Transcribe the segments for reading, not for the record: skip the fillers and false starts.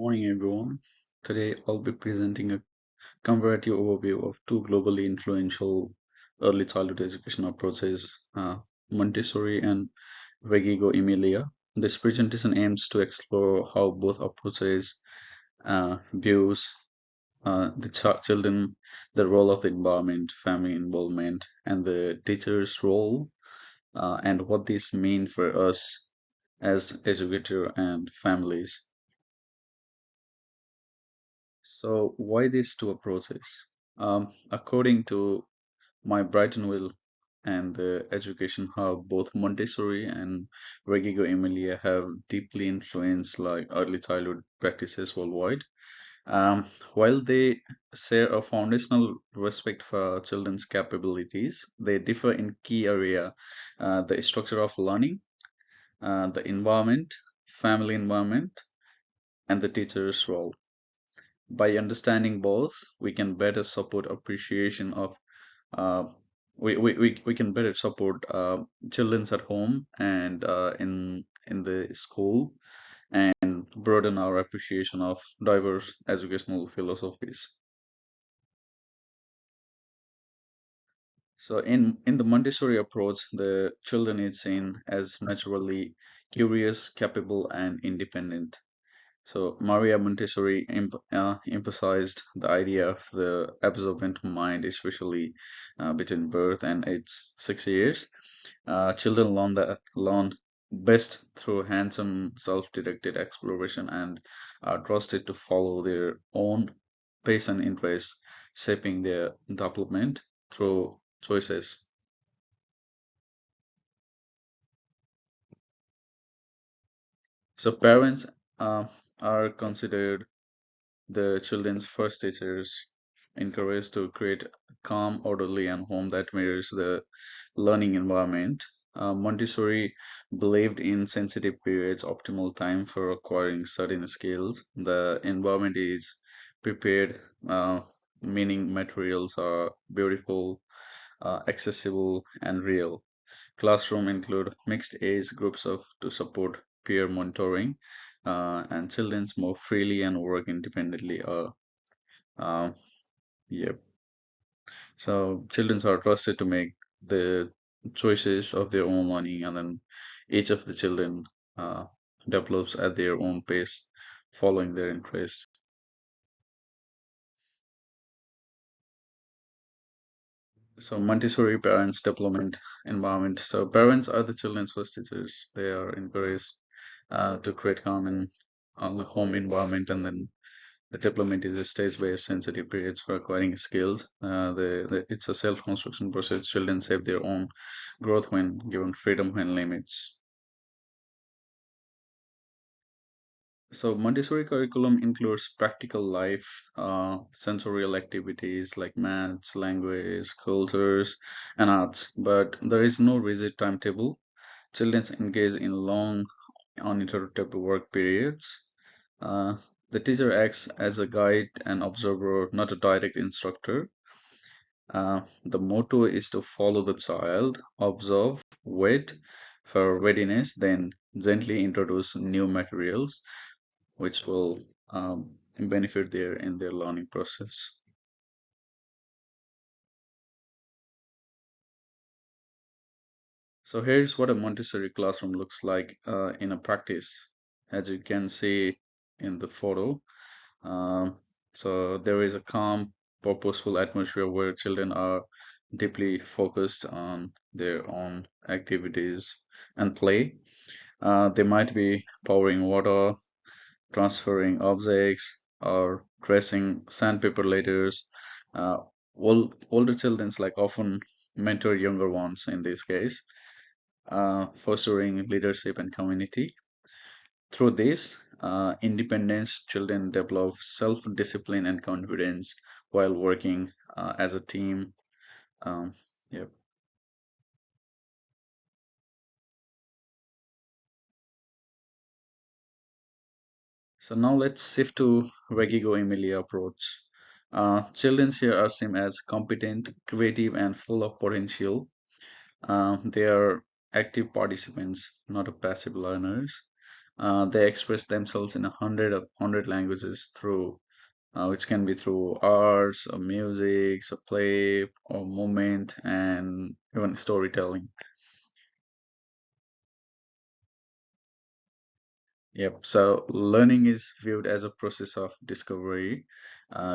Morning, everyone. Today, I'll be presenting a comparative overview of two globally influential early childhood education approaches, Montessori and Reggio Emilia. This presentation aims to explore how both approaches views the children, the role of the environment, family involvement, and the teacher's role, and what this means for us as educator and families. So why these two approaches? According to my Brightonville and the Education Hub, both Montessori and Reggio Emilia have deeply influenced like early childhood practices worldwide. Um, while they share a foundational respect for children's capabilities, they differ in key area, the structure of learning, the environment, family environment, and the teacher's role. By understanding both, we can better support appreciation of uh, we can better support children's at home and in the school and broaden our appreciation of diverse educational philosophies. So in the Montessori approach, the children is seen as naturally curious, capable, and independent. So Maria Montessori emphasized the idea of the observant mind, especially between birth and age 6 years. Children learn best through hands-on, self-directed exploration and are trusted to follow their own pace and interest, shaping their development through choices. So parents uh, are considered the children's first teachers, encouraged to create a calm, orderly, and home that mirrors the learning environment. Montessori believed in sensitive periods, optimal time for acquiring certain skills. The environment is prepared, meaning materials are beautiful, accessible, and real. Classroom include mixed age groups of to support peer monitoring, and children move freely and work independently. Uh, yep. So children are trusted to make the choices of their own learning, and then each of the children uh, develops at their own pace, following their interest. So Montessori parents development environment. So parents are the children's first teachers. They are encouraged to create calm and the home environment, and then the development is a stage-based sensitive periods for acquiring skills. It's a self-construction process. Children shape their own growth when given freedom and limits. So Montessori curriculum includes practical life, sensorial activities like maths, language, cultures, and arts, but there is no rigid timetable. Children engage in long, uninterrupted work periods. Uh, the teacher acts as a guide and observer, not a direct instructor. The motto is to follow the child, observe, wait for readiness, then gently introduce new materials which will benefit their in their learning process. So here's what a Montessori classroom looks like in a practice, as you can see in the photo. Um, so there is a calm, purposeful atmosphere where children are deeply focused on their own activities and play. They might be pouring water, transferring objects, or tracing sandpaper letters. Uh, older children's like often mentor younger ones in this case, fostering leadership and community. Through this, independence, children develop self-discipline and confidence while working as a team. Um, yep. So now let's shift to Reggio Emilia approach. Children here are seen as competent, creative, and full of potential. They are active participants, not a passive learners. They express themselves in 100 languages through which can be through arts or music, or play or movement and even storytelling. Yep. So learning is viewed as a process of discovery,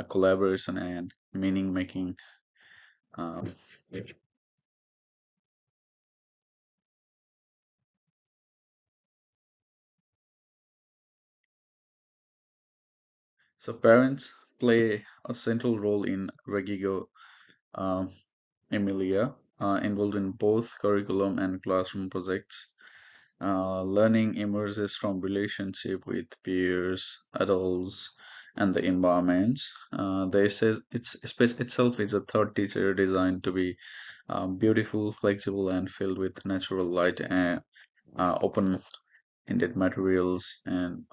collaboration, and meaning making. Um, yep. So parents play a central role in Regigo um, Emilia, involved in both curriculum and classroom projects. Learning emerges from relationship with peers, adults, and the environment. They say space itself is a third teacher designed to be beautiful, flexible, and filled with natural light and open-ended materials. And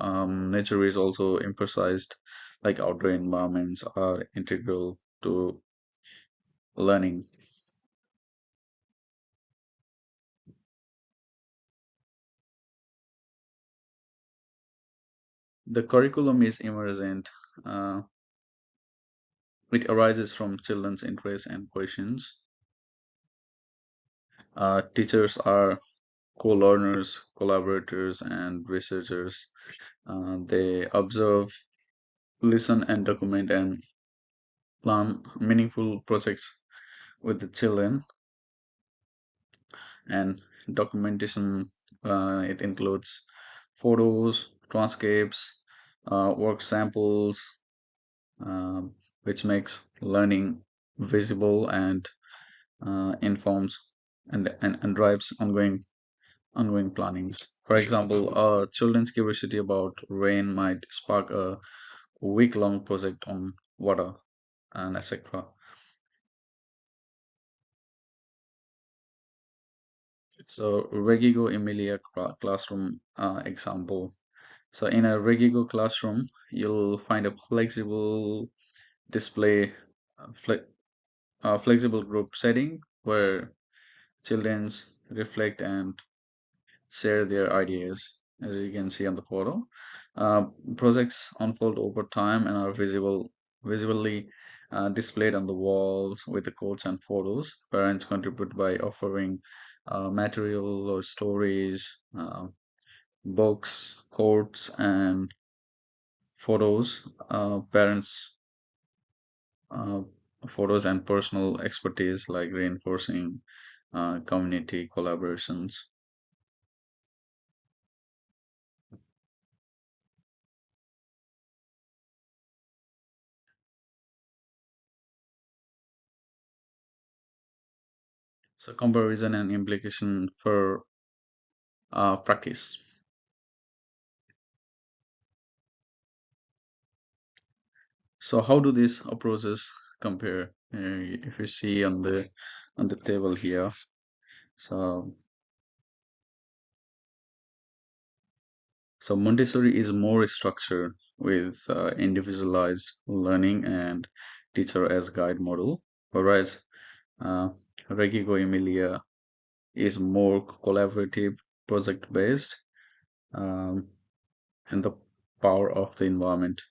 nature is also emphasized, like outdoor environments are integral to learning. The curriculum is emergent. Uh, it arises from children's interests and questions. Teachers are co-learners, collaborators, and researchers. They observe, listen, and document and plan meaningful projects with the children. And documentation, it includes photos, transcripts, work samples, um, which makes learning visible and informs and drives ongoing plannings. For example, children's curiosity about rain might spark a week-long project on water and etc. So, Regigo Emilia classroom example. So, in a Regigo classroom, you'll find a flexible display, flexible group setting where childrens reflect and share their ideas, as you can see on the photo. Uh, Projects unfold over time and are visually displayed on the walls with the quotes and photos. Parents contribute by offering material or stories, books, quotes, and photos. Uh, Photos and personal expertise like reinforcing community collaborations. So comparison and implication for practice. So how do these approaches compare? If you see on the table here, so Montessori is more structured with individualized learning and teacher as guide model, whereas uh, Reggio Emilia is more collaborative, project based, um, and the power of the environment.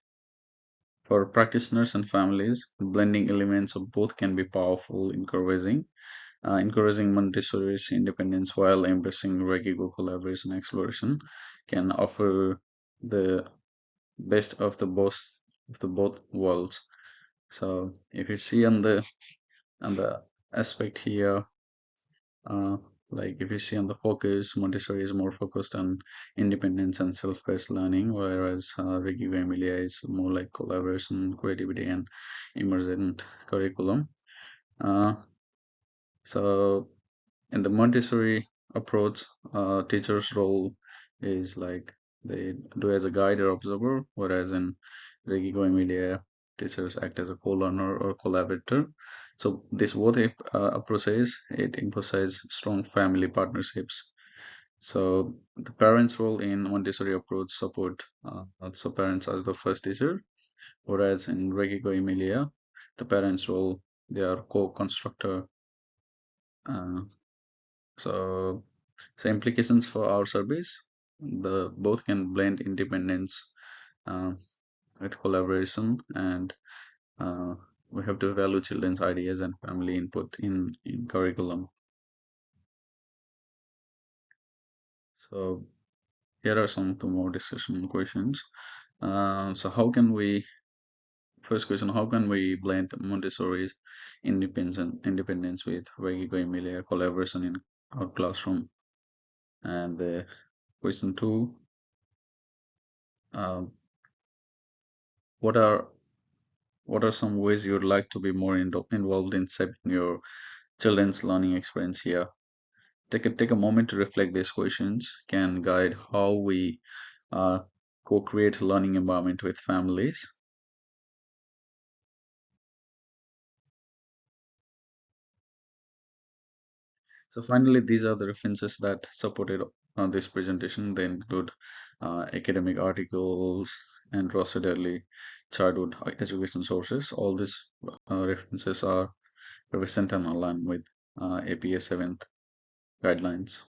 For practitioners and families, blending elements of both can be powerful, encouraging Montessori's independence while embracing Regigo collaboration exploration can offer the best of the both worlds. So if you see on the aspect here, uh, like if you see on the focus, Montessori is more focused on independence and self-paced learning, whereas Reggio Emilia is more like collaboration, creativity, and emergent curriculum. Uh, so in the Montessori approach, teacher's role is like they do as a guide or observer, whereas in Reggio Emilia, teachers act as a co-learner or collaborator. So this both approaches it emphasizes strong family partnerships. So the parents' role in Montessori approach support so parents as the first teacher, whereas in Reggio Emilia, the parents' role they are co-constructor. Uh, so, implications for our service. The both can blend independence uh, with collaboration, and uh, we have to value children's ideas and family input in curriculum. So here are some two more discussion questions. So how can we first question, how can we blend Montessori's independence with Reggio Emilia collaboration in our classroom? And question two, uh, what are what are some ways you'd like to be more involved in shaping your children's learning experience here? Take a moment to reflect. These questions can guide how we uh, co-create learning environment with families. So finally, these are the references that supported this presentation. They include academic articles and Rossedelli childhood education sources. All these references are recent and aligned with APA 7th guidelines.